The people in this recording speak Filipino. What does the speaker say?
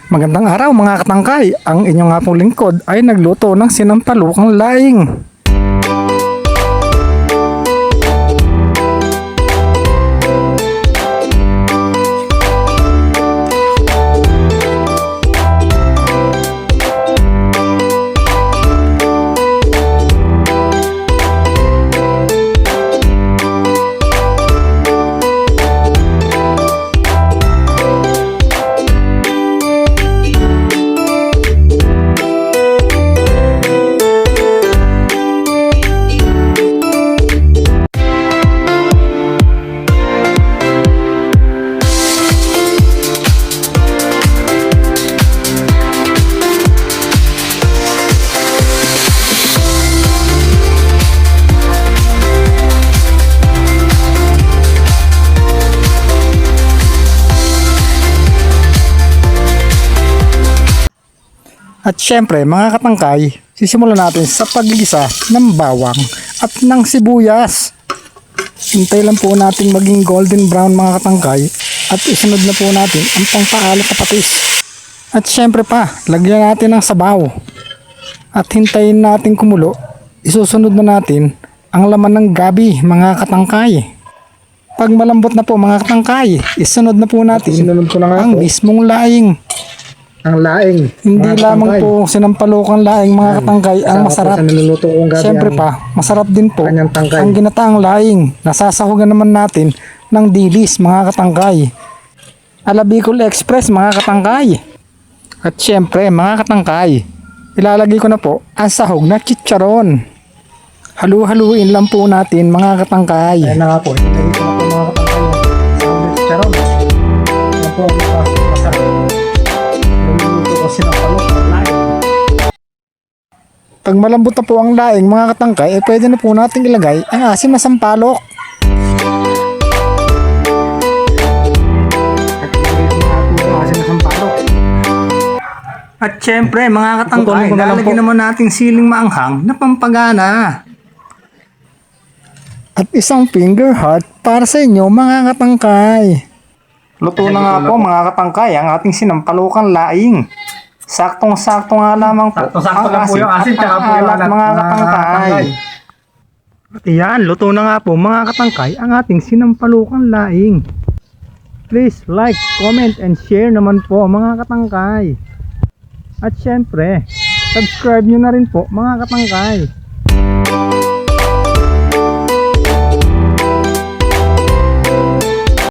Magandang araw mga katangkay, ang inyong nga pong lingkod ay nagluto ng sinampalukang laing. At syempre mga katangkay, sisimulan natin sa paggisa ng bawang at ng sibuyas. Hintay lang po natin maging golden brown mga katangkay at isunod na po natin ang pangpaalat na patis. At syempre pa, lagyan natin ng sabaw. At hintayin natin kumulo, isusunod na natin ang laman ng gabi mga katangkay. Pag malambot na po mga katangkay, isunod na po natin ang mismong laing. Ang laing. Hindi lamang po sinampalukang laing mga katangkay ang masarap. Siyempre pa, masarap din po ang ginataang laing. Nasasahugan naman natin ng dilis mga katangkay. Ala Bicol Express mga katangkay. At siyempre mga katangkay, ilalagay ko na po ang sahog na chicharon. Halu-haluin lang po natin mga katangkay. Ayan na nga po, hinagay ko na po mga katangkay yung sahog na chicharon. Yan po ang masarap. Pag malambot na po ang laing mga katangkay, pwede na po natin ilagay ang asim na sampalok. At syempre mga katangkay, lalagyan naman natin siling maanghang na pampagana. At isang finger heart para sa inyo mga katangkay. Luto na nga po mga katangkay ang ating sinampalukang laing. Saktong-sakto nga lamang po Sakto-sakto lang po yung asin tsaka po yung alat mga katangkay. At yan, luto na nga po mga katangkay ang ating sinampalukang laing. Please like, comment, and share naman po mga katangkay. At syempre, subscribe nyo na rin po mga katangkay.